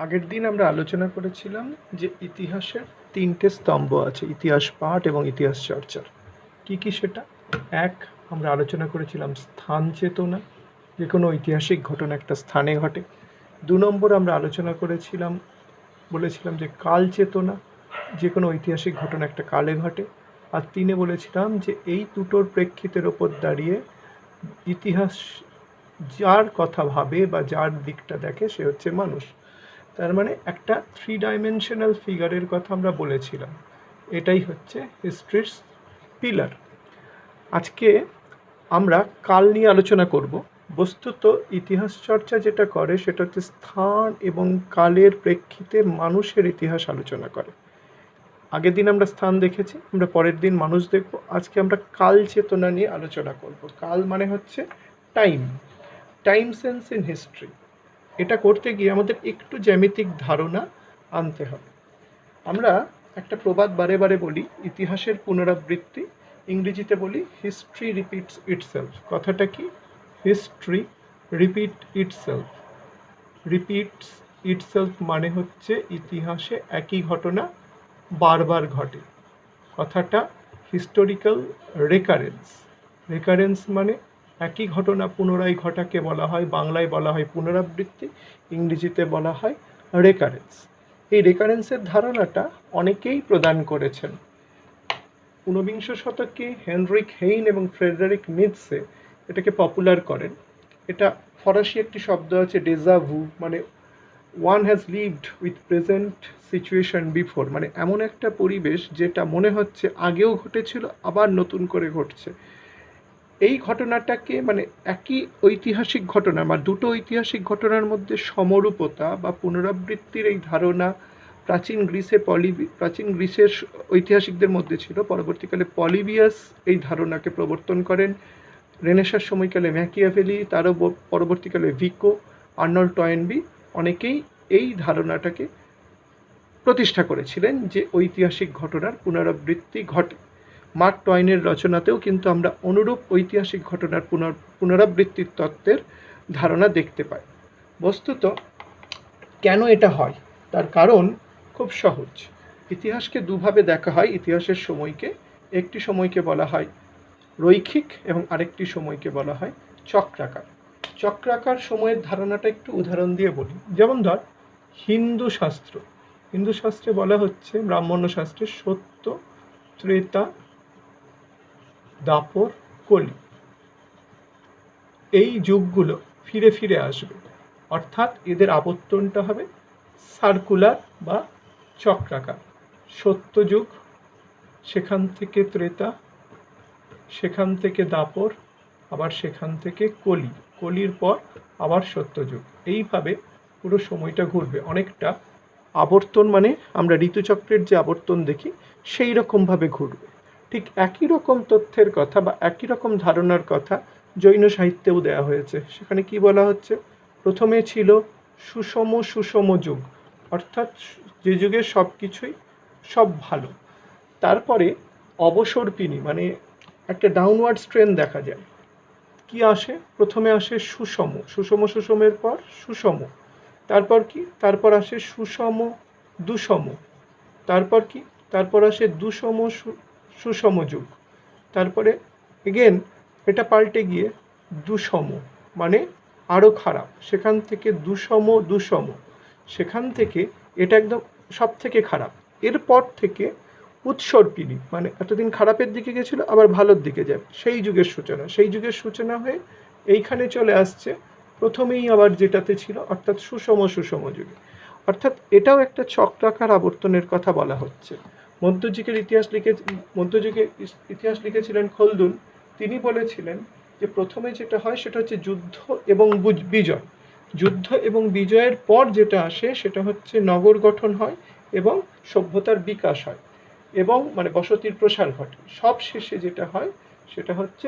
আগের দিন আমরা আলোচনা করেছিলাম যে ইতিহাসের তিনটে স্তম্ভ আছে, ইতিহাস পাঠ এবং ইতিহাস চর্চার। কি কি সেটা? এক, আমরা আলোচনা করেছিলাম স্থান চেতনা, যে কোনো ঐতিহাসিক ঘটনা একটা স্থানে ঘটে। 2 নম্বর আমরা আলোচনা বলেছিলাম যে কাল চেতনা, যে কোনো ঐতিহাসিক ঘটনা একটা কালে ঘটে। আর 3-এ বলেছিলাম যে এই দুটোর প্রেক্ষিতের ওপর দাঁড়িয়ে ইতিহাস যার কথা ভাবে বা যার দিকটা দেখে সে হচ্ছে মানুষ। তার মানে একটা 3 ডাইমেনশনাল ফিগারের কথা আমরা বলেছিলাম। এটাই হচ্ছে হিস্ট্রির পিলার। আজকে আমরা কাল নিয়ে আলোচনা করব। বস্তুত ইতিহাস চর্চা যেটা করে সেটা হচ্ছে স্থান এবং কালের প্রেক্ষিতে মানুষের ইতিহাস আলোচনা করে। আগের দিন আমরা স্থান দেখেছি, আমরা পরের দিন মানুষ দেখব। আজকে আমরা কাল চেতনা নিয়ে আলোচনা করব। কাল মানে হচ্ছে টাইম সেন্স ইন হিস্ট্রি। এটা করতে গিয়ে আমাদের একটু জ্যামিতিক ধারণা আনতে হবে। আমরা একটা প্রবাদ বারে বারে বলি, ইতিহাসের পুনরাবৃত্তি, ইংরেজিতে বলি হিস্ট্রি রিপিটস ইটসেলফ। কথাটা কি? হিস্ট্রি রিপিটস ইটসেলফ মানে হচ্ছে ইতিহাসে একই ঘটনা বারবার ঘটে। কথাটা হিস্টোরিক্যাল রেকারেন্স মানে একই ঘটনা পুনরায় ঘটাকে বলা হয়, বাংলায় বলা হয় পুনরাবৃত্তি, ইংরেজিতে বলা হয় রেকারেন্স। এই রেকারেন্সের ধারণাটা অনেকেই প্রদান করেছেন। 19 শতকে হেনরিক হেইন এবং ফ্রেডারিক নিৎসে এটাকে পপুলার করেন। এটা ফরাসি একটি শব্দ আছে ডেজা ভু, মানে one has lived with present situation before, মানে এমন একটা পরিবেশ যেটা মনে হচ্ছে আগেও ঘটেছিল আবার নতুন করে ঘটছে। এই ঘটনাটাকে মানে একই ঐতিহাসিক ঘটনা বা দুটো ঐতিহাসিক ঘটনার মধ্যে সমরূপতা বা পুনরাবৃত্তির এই ধারণা প্রাচীন গ্রিসের ঐতিহাসিকদের মধ্যে ছিল। পরবর্তীকালে পলিবিয়াস এই ধারণাকে প্রবর্তন করেন। রেনেসাঁর সময়কালে ম্যাকিয়াভেলি, তারও পরবর্তীকালে ভিকো, আর্নল্ড টয়েনবি, অনেকেই এই ধারণাটাকে প্রতিষ্ঠা করেছিলেন যে ঐতিহাসিক ঘটনার পুনরাবৃত্তি ঘটে। মার্ক টয়েনের রচনাতেও কিন্তু আমরা অনুরূপ ঐতিহাসিক ঘটনার পুনরাবৃত্তির তত্ত্বের ধারণা দেখতে পাই। বস্তুত কেন এটা হয় তার কারণ খুব সহজ। ইতিহাসকে দুভাবে দেখা হয়। ইতিহাসের সময়কে, একটি সময়কে বলা হয় রৈখিক এবং আরেকটি সময়কে বলা হয় চক্রাকার সময়ের ধারণাটা একটু উদাহরণ দিয়ে বলি। যেমন ধর হিন্দু শাস্ত্রে বলা হচ্ছে, ব্রাহ্মণ্য শাস্ত্রে সত্য, ত্রেতা, দাপর, কলি, এই যুগগুলো ফিরে ফিরে আসবে। অর্থাৎ এদের আবর্তনটা হবে সার্কুলার বা চক্রাকার। সত্যযুগ, সেখান থেকে ত্রেতা, সেখান থেকে দাপর, আবার সেখান থেকে কলির পর আবার সত্যযুগ। এইভাবে পুরো সময়টা ঘুরবে। অনেকটা আবর্তন, মানে আমরা ঋতুচক্রের যে আবর্তন দেখি সেই রকমভাবে ঘুরবে। ঠিক একই রকম তথ্যের কথা বা একই রকম ধারণার কথা জৈন সাহিত্যেও দেওয়া হয়েছে। সেখানে কি বলা হচ্ছে? প্রথমে ছিল সুষম যুগ, অর্থাৎ যে যুগে সব কিছুই সব ভালো। তারপরে অবসর্পিণী, মানে একটা ডাউনওয়ার্ড ট্রেন্ড দেখা যায়। কি আসে? প্রথমে আসে সুষমের পর সুষম, তারপর কি? তারপর আসে দুষম, তারপর কি? তারপর আসে সুষম যুগ। তারপরে এগেন এটা পাল্টে গিয়ে দুষম, মানে আরও খারাপ। সেখান থেকে দুষম, সেখান থেকে এটা একদম সব থেকে খারাপ। এরপর থেকে উৎসর্পিণী, মানে এতদিন খারাপের দিকে গেছিল আবার ভালোর দিকে যাবে, সেই যুগের সূচনা হয়ে এইখানে চলে আসছে প্রথমেই আবার যেটাতে ছিল, অর্থাৎ সুষম যুগে। অর্থাৎ এটাও একটা চক্রাকার আবর্তনের কথা বলা হচ্ছে। মধ্যযুগের ইতিহাস লিখেছিলেন খলদুন। তিনি বলেছিলেন যে প্রথমে যেটা হয় সেটা হচ্ছে যুদ্ধ এবং বিজয়ের পর যেটা আসে সেটা হচ্ছে নগর গঠন হয় এবং সভ্যতার বিকাশ হয় এবং মানে বসতির প্রসার ঘটে। সব শেষে যেটা হয় সেটা হচ্ছে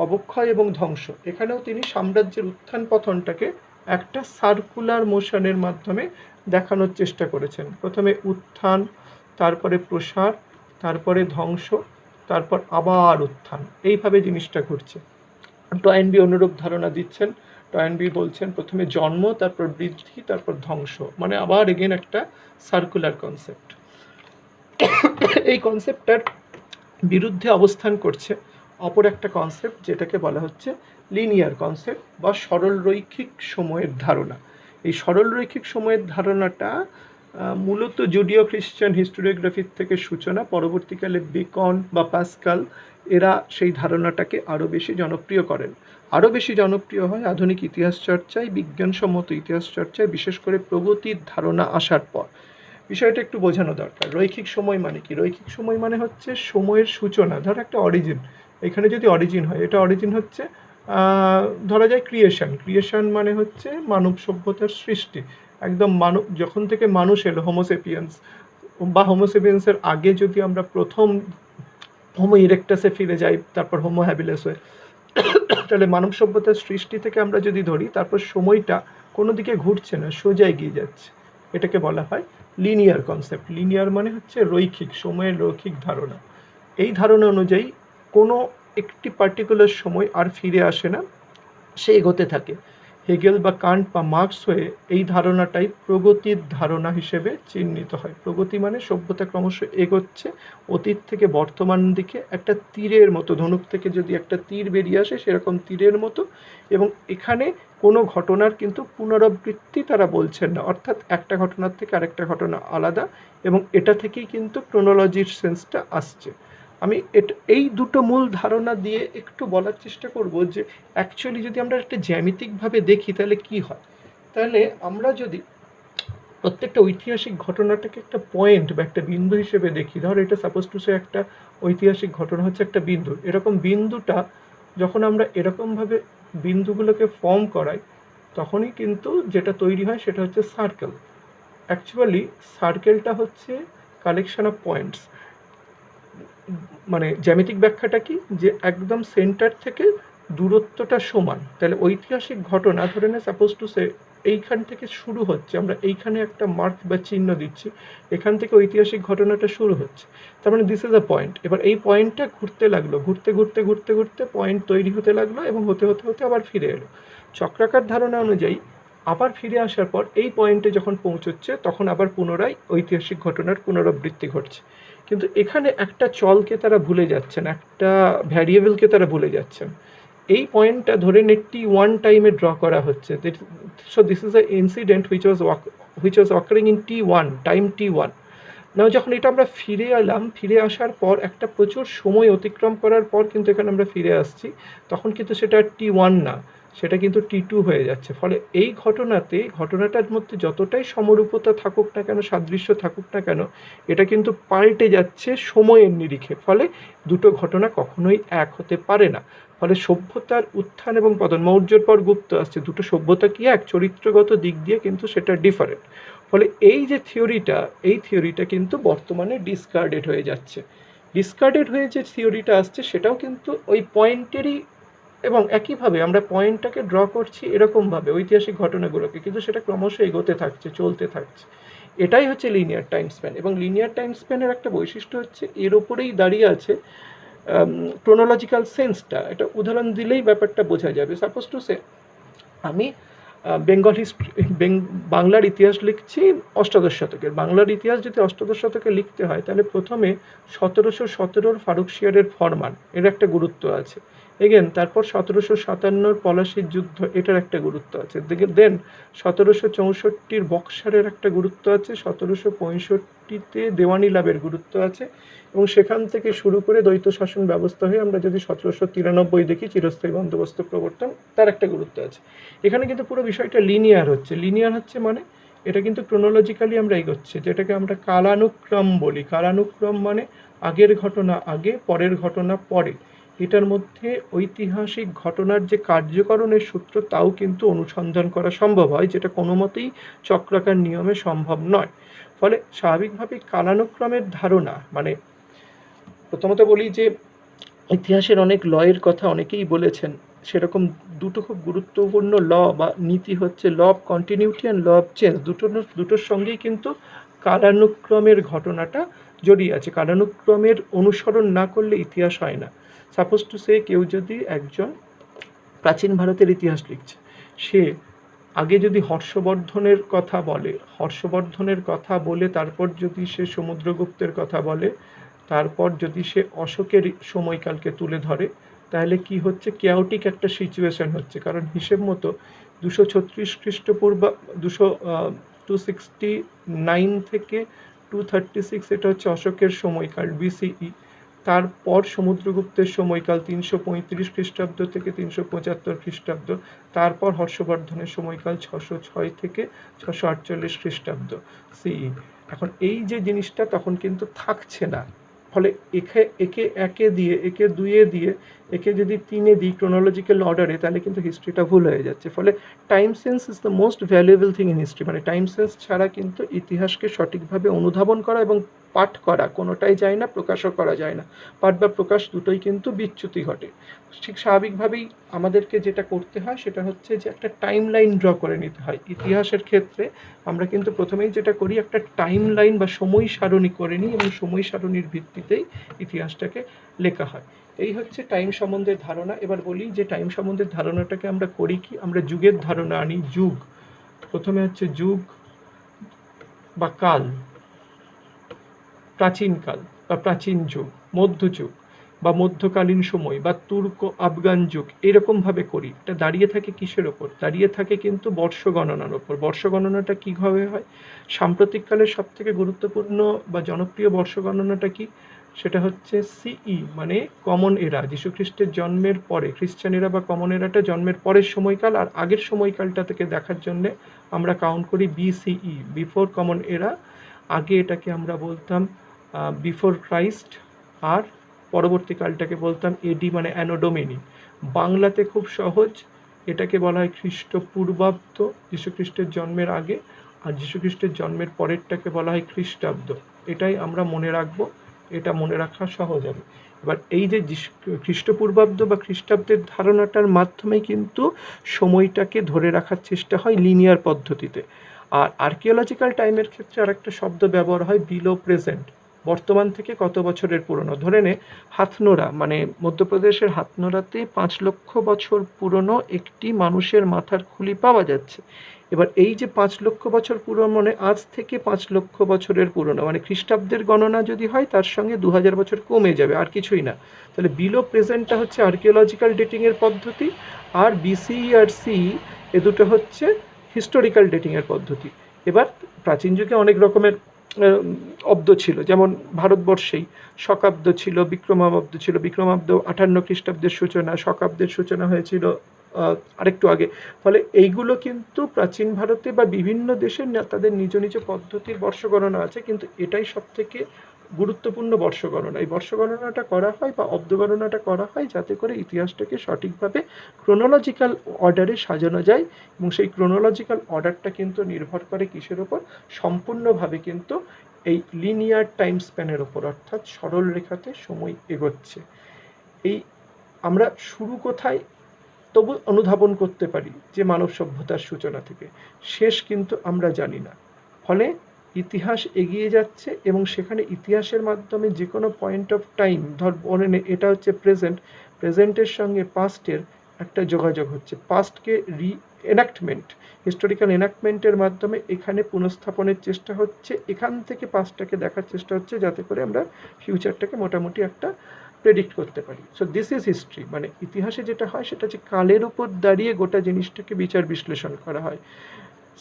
অবক্ষয় এবং ধ্বংস। এখানেও তিনি সাম্রাজ্যের উত্থান পতনটাকে একটা সার্কুলার মোশনের মাধ্যমে দেখানোর চেষ্টা করেছেন। প্রথমে উত্থান, তারপরে প্রসার, তারপরে ধ্বংস, তারপর আবার উত্থান, এইভাবে জিনিসটা ঘটছে। টয়েনবি অনুরূপ ধারণা দিচ্ছেন। টয়েনবি বলছেন প্রথমে জন্ম, তারপর বৃদ্ধি, তারপর ধ্বংস, মানে আবার এগেন একটা সার্কুলার কনসেপ্ট। এই কনসেপ্টটার বিরুদ্ধে অবস্থান করছে অপর একটা কনসেপ্ট, যেটাকে বলা হচ্ছে লিনিয়ার কনসেপ্ট বা সরল রৈখিক সময়ের ধারণা। এই সরল রৈখিক সময়ের ধারণাটা মূলত জুডিও খ্রিস্টান হিস্টোরিওগ্রাফির থেকে সূচনা, পরবর্তীকালে বেকন বা পাস্কাল এরা সেই ধারণাটাকে আরও বেশি জনপ্রিয় করেন। আরও বেশি জনপ্রিয় হয় আধুনিক ইতিহাস চর্চায়, বিজ্ঞানসম্মত ইতিহাস চর্চায়, বিশেষ করে প্রগতির ধারণা আসার পর। বিষয়টা একটু বোঝানো দরকার। রৈখিক সময় মানে কি? রৈখিক সময় মানে হচ্ছে সময়ের সূচনা, ধর একটা অরিজিন, এখানে যদি অরিজিন হয়, এটা অরিজিন হচ্ছে ধরা যায় ক্রিয়েশন মানে হচ্ছে মানব সভ্যতার সৃষ্টি, একদম মানব যখন থেকে মানুষ এলো, হোমোসেপিয়েন্স বা হোমোসেপিয়েন্সের আগে যদি আমরা প্রথম হোমো ইরেক্টাসে ফিরে যাই, তারপর হোমো হ্যাবিলাস হয়ে, তাহলে মানব সভ্যতার সৃষ্টি থেকে আমরা যদি ধরি, তারপর সময়টা কোনো দিকে ঘুরছে না, সোজা এগিয়ে যাচ্ছে। এটাকে বলা হয় লিনিয়ার কনসেপ্ট। লিনিয়ার মানে হচ্ছে রৈখিক, সময়ের রৈখিক ধারণা। এই ধারণা অনুযায়ী কোনো একটি পার্টিকুলার সময় আর ফিরে আসে না, সে এগোতে থাকে। হেগেল বা কান্ট বা মার্কস হয়ে এই ধারণাটাই প্রগতির ধারণা হিসেবে চিহ্নিত হয়। প্রগতি মানে সভ্যতা ক্রমশ এগোচ্ছে অতীত থেকে বর্তমান দিকে, একটা তীরের মতো, ধনুক থেকে যদি একটা তীর বেরিয়ে আসে সেরকম তীরের মতো। এবং এখানে কোনো ঘটনার কিন্তু পুনরাবৃত্তি তারা বলছেন না, অর্থাৎ একটা ঘটনার থেকে আরেকটা ঘটনা আলাদা, এবং এটা থেকেই কিন্তু ক্রোনোলজির সেন্সটা আসছে। আমি এই দুটো মূল ধারণা দিয়ে একটু বলার চেষ্টা করব যে অ্যাকচুয়ালি যদি আমরা একটা জ্যামিতিকভাবে দেখি তাহলে কি হয়। তাহলে আমরা যদি প্রত্যেকটা ঐতিহাসিক ঘটনাটাকে একটা পয়েন্ট বা একটা বিন্দু হিসেবে দেখি, ধর এটা সাপোজ টু সে একটা ঐতিহাসিক ঘটনা হচ্ছে একটা বিন্দু, এরকম বিন্দুটা যখন আমরা এরকমভাবে বিন্দুগুলোকে ফর্ম করাই, তখনই কিন্তু যেটা তৈরি হয় সেটা হচ্ছে সার্কেল। অ্যাকচুয়ালি সার্কেলটা হচ্ছে কালেকশন অফ পয়েন্টস। মানে জ্যামিতিক ব্যাখ্যাটা কি, যে একদম সেন্টার থেকে দূরত্বটা সমান। তাহলে ঐতিহাসিক ঘটনা ধরে নে সাপোজ টু সে এইখান থেকে শুরু হচ্ছে, আমরা এইখানে একটা মার্ক বা চিহ্ন দিচ্ছি, এখান থেকে ঐতিহাসিক ঘটনাটা শুরু হচ্ছে, তার মানে দিস ইজ আ পয়েন্ট। এবার এই পয়েন্টটা ঘুরতে লাগলো, ঘুরতে ঘুরতে ঘুরতে ঘুরতে পয়েন্ট তৈরি হতে লাগলো, এবং হতে হতে হতে আবার ফিরে এলো। চক্রাকার ধারণা অনুযায়ী আবার ফিরে আসার পর এই পয়েন্টে যখন পৌঁছচ্ছে, তখন আবার পুনরায় ঐতিহাসিক ঘটনার পুনরাবৃত্তি ঘটছে। কিন্তু এখানে একটা চলকে তারা ভুলে যাচ্ছেন, একটা ভ্যারিয়েবলকে তারা ভুলে যাচ্ছেন। এই পয়েন্টটা ধরে নে T1 টাইমে ড্র করা হচ্ছে। So this is a incident which was occurring in T1 time T1। নাও যখন এটা আমরা ফিরে এলাম, ফিরে আসার পর একটা প্রচুর সময় অতিক্রম করার পর কিন্তু এখানে আমরা ফিরে আসছি, তখন কিন্তু সেটা T1 না, সেটা কিন্তু T2 হয়ে যাচ্ছে। ফলে এই ঘটনাটার মধ্যে যতটাই সমরূপতা থাকুক না কেন, সাদৃশ্য থাকুক না কেন, এটা কিন্তু পাল্টে যাচ্ছে সময়ের নিরিখে। ফলে দুটো ঘটনা কখনোই এক হতে পারে না। ফলে সভ্যতার উত্থান এবং পতন, মৌর্যর পর গুপ্ত আসছে, দুটো সভ্যতা কি এক, চরিত্রগত দিক দিয়ে কিন্তু সেটা ডিফারেন্ট। ফলে এই যে থিওরিটা কিন্তু বর্তমানে ডিসকার্ডেড হয়ে যাচ্ছে। ডিসকার্ডেড হয়ে যে থিওরিটা আসছে সেটাও কিন্তু ওই পয়েন্টেরই, এবং একইভাবে আমরা পয়েন্টটাকে ড্র করছি এরকমভাবে ঐতিহাসিক ঘটনাগুলোকে, কিন্তু সেটা ক্রমশ এগোতে থাকছে, চলতে থাকছে। এটাই হচ্ছে লিনিয়ার টাইম স্প্যান। এবং লিনিয়ার টাইম স্প্যানের একটা বৈশিষ্ট্য হচ্ছে এর ওপরেই দাঁড়িয়ে আছে ক্রোনোলজিক্যাল সেন্সটা। এটা উদাহরণ দিলেই ব্যাপারটা বোঝা যাবে। সাপোজ টু সে আমি বাংলার ইতিহাস লিখছি অষ্টাদশ শতকের। বাংলার ইতিহাস যদি অষ্টাদশ শতকে লিখতে হয়, তাহলে প্রথমে 1717 ফারুকশিয়ারের ফরমান, এর একটা গুরুত্ব আছে। এগেন তারপর 1757 পলাশির যুদ্ধ, এটার একটা গুরুত্ব আছে। দেন 1764 বক্সারের একটা গুরুত্ব আছে, 1765 দেওয়ানি লাভের গুরুত্ব আছে, এবং সেখান থেকে শুরু করে দ্বৈত শাসন ব্যবস্থা হয়ে আমরা যদি 1793 দেখি চিরস্থায়ী বন্দোবস্ত প্রবর্তন, তার একটা গুরুত্ব আছে। এখানে কিন্তু পুরো বিষয়টা লিনিয়ার হচ্ছে মানে এটা কিন্তু ক্রোনোলজিক্যালি আমরা এগোচ্ছি, যেটাকে আমরা কালানুক্রম বলি। কালানুক্রম মানে আগের ঘটনা আগে, পরের ঘটনা পরে। এটার মধ্যে ঐতিহাসিক ঘটনার যে কার্যকরণের সূত্র, তাও কিন্তু অনুসন্ধান করা সম্ভব হয়, যেটা কোনো মতেই চক্রাকার নিয়মে সম্ভব নয়। ফলে স্বাভাবিকভাবেই কালানুক্রমের ধারণা, মানে প্রথমত বলি যে ইতিহাসের অনেক লয়ের কথা অনেকেই বলেছেন, সেরকম দুটো খুব গুরুত্বপূর্ণ ল বা নীতি হচ্ছে law of continuity and law of change. দুটোর সঙ্গেই কিন্তু কালানুক্রমের ঘটনাটা জড়িয়ে আছে। কালানুক্রমের অনুসরণ না করলে ইতিহাস হয় না। সাপোজ টু সে কেউ যদি একজন প্রাচীন ভারতের ইতিহাস লিখছে, সে আগে যদি হর্ষবর্ধনের কথা বলে তারপর যদি সে সমুদ্রগুপ্তের কথা বলে, তারপর যদি সে অশোকের সময়কালকে তুলে ধরে, তাহলে কি হচ্ছে, কেওটিক একটা সিচুয়েশন হচ্ছে। কারণ হিসেব মতো 236 খ্রিস্টপূর্ব 269 থেকে 236 এটা হচ্ছে অশোকের সময়কাল BCE। তারপর সমুদ্রগুপ্তের সময়কাল 335 খ্রিস্টাব্দ থেকে 375 খ্রিস্টাব্দ। তারপর হর্ষবর্ধনের সময়কাল 606 থেকে 648 খ্রিস্টাব্দ CE। এখন এই যে জিনিসটা তখন কিন্তু থাকছে না, ফলে একে একে দিয়ে, একে দুইয়ে দিয়ে, একে যদি তিনে দিই ক্রোনোলজিক্যাল অর্ডারে, তাহলে কিন্তু হিস্ট্রিটা ভুল হয়ে যাচ্ছে। ফলে time sense is the most valuable thing in history. মানে টাইম সেন্স ছাড়া কিন্তু ইতিহাসকে সঠিকভাবে অনুধাবন করা এবং পাঠ করা কোনোটাই যায় না, প্রকাশও করা যায় না। পাঠ বা প্রকাশ দুটোই কিন্তু বিচ্যুতি ঘটে। ঠিক স্বাভাবিকভাবেই আমাদেরকে যেটা করতে হয় সেটা হচ্ছে যে একটা টাইম লাইন ড্র করে নিতে হয়। ইতিহাসের ক্ষেত্রে আমরা কিন্তু প্রথমেই যেটা করি, একটা টাইম লাইন বা সময় সারণী করে নিই এবং সময় সারণীর ভিত্তিতেই ইতিহাসটাকে লেখা হয়। এই হচ্ছে টাইম সম্বন্ধে ধারণা। এবার বলি যে টাইম সম্বন্ধে ধারণাটাকে আমরা করি কি, আমরা যুগের ধারণা আনি। যুগ, প্রথমে হচ্ছে যুগ বা কাল, প্রাচীনকাল বা প্রাচীন যুগ, মধ্যযুগ বা মধ্যকালীন সময় বা তুর্ক আফগান যুগ, এরকমভাবে করি। এটা দাঁড়িয়ে থাকে কিসের ওপর? দাঁড়িয়ে থাকে কিন্তু বর্ষ গণনার ওপর। বর্ষ গণনাটা কীভাবে হয়? সাম্প্রতিককালের সবথেকে গুরুত্বপূর্ণ বা জনপ্রিয় বর্ষ গণনাটা কি? সেটা হচ্ছে CE, মানে কমন এরা। যীশুখ্রিস্টের জন্মের পরে, খ্রিস্টান এরা বা কমন এরাটা জন্মের পরের সময়কাল, আর আগের সময়কালটা থেকে দেখার জন্যে আমরা কাউন্ট করি BCE, বিফোর কমন এরা। আগে এটাকে আমরা বলতাম বিফোর ক্রাইস্ট, আর পরবর্তীকালটাকে বলতাম AD, মানে অ্যানো ডোমিনি। বাংলাতে খুব সহজ, এটাকে বলা হয় খ্রিস্টপূর্বাব্দ, যীশুখ্রিস্টের জন্মের আগে, আর যীশুখ্রিস্টের জন্মের পরেরটাকে বলা হয় খ্রিস্টাব্দ। এটাই আমরা মনে রাখবো, এটা মনে রাখা সহজ হবে। এবার এই যে খ্রিস্টপূর্বাব্দ বা খ্রিস্টাব্দের ধারণাটার মাধ্যমে কিন্তু সময়টাকে ধরে রাখার চেষ্টা হয় লিনিয়ার পদ্ধতিতে। আর আর্কিওলজিক্যাল টাইমের ক্ষেত্রে আরেকটা শব্দ ব্যবহার হয়, বিলো প্রেজেন্ট, বর্তমান থেকে কত বছরের পুরনো। ধরে নে হাথনোরা, মানে মধ্যপ্রদেশের হাথনোরাতে 5 লক্ষ বছর পুরনো একটি মানুষের মাথার খুলি পাওয়া যাচ্ছে। এবার এই যে 5 লক্ষ বছর পুরনো, মানে আজ থেকে 5 লক্ষ বছরের পুরনো, মানে খ্রিস্টাব্দের গণনা যদি হয় তার সঙ্গে 2000 বছর কমে যাবে, আর কিছুই না। তাহলে বিলো প্রেজেন্টটা হচ্ছে আর্কিওলজিক্যাল ডেটিংয়ের পদ্ধতি, আর BCE আর CE এ দুটো হচ্ছে হিস্টোরিক্যাল ডেটিংয়ের পদ্ধতি। এবার প্রাচীন যুগে অনেক রকমের অব্দ ছিল, যেমন ভারতবর্ষেই শকাব্দ ছিল, বিক্রমাব্দ ছিল। বিক্রমাব্দ 58 খ্রিস্টাব্দের সূচনা, শকাব্দের সূচনা হয়েছিল আরেকটু আগে। ফলে এইগুলো কিন্তু প্রাচীন ভারতে বা বিভিন্ন দেশের তাদের নিজ নিজ পদ্ধতির বর্ষ গণনা আছে, কিন্তু এটাই সবথেকে গুরুত্বপূর্ণ বর্ষ গণনা। এই বর্ষ গণনাটা করা হয় বা অব্দ গণনাটা করা হয় যাতে করে ইতিহাসটাকে সঠিকভাবে ক্রোনোলজিক্যাল অর্ডারে সাজানো যায়, এবং সেই ক্রোনোলজিক্যাল অর্ডারটা কিন্তু নির্ভর করে কিসের ওপর? সম্পূর্ণভাবে কিন্তু এই লিনিয়ার টাইম স্প্যানের ওপর, অর্থাৎ সরল রেখাতে সময় এগোচ্ছে। এই আমরা শুরু কোথায় তবু অনুধাবন করতে পারি যে মানব সভ্যতার সূচনা থেকে, শেষ কিন্তু আমরা জানি না। ফলে ইতিহাস এগিয়ে যাচ্ছে এবং সেখানে ইতিহাসের মাধ্যমে যে কোনো পয়েন্ট অফ টাইম, ধর বলে নে এটা হচ্ছে প্রেজেন্ট, প্রেজেন্টের সঙ্গে পাস্টের একটা যোগাযোগ হচ্ছে। পাস্টকে এনাক্টমেন্ট, হিস্টোরিক্যাল এনাক্টমেন্টের মাধ্যমে এখানে পুনঃস্থাপনের চেষ্টা হচ্ছে, এখান থেকে পাস্টটাকে দেখার চেষ্টা হচ্ছে যাতে করে আমরা ফিউচারটাকে মোটামুটি একটা প্রেডিক্ট করতে পারি। So this is history. মানে ইতিহাসে যেটা হয় সেটা হচ্ছে কালের উপর দাঁড়িয়ে গোটা জিনিসটাকে বিচার বিশ্লেষণ করা হয়।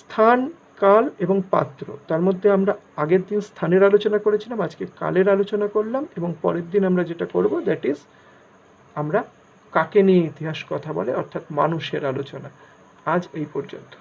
স্থান, কাল এবং পাত্র, তার মধ্যে আমরা আগের দিন স্থানের আলোচনা করেছিলাম, আজকে কালের আলোচনা করলাম, এবং পরের দিন আমরা যেটা করব দ্যাট ইজ আমরা কাকে নিয়ে ইতিহাস কথা বলে, অর্থাৎ মানুষের আলোচনা। আজ এই পর্যন্ত।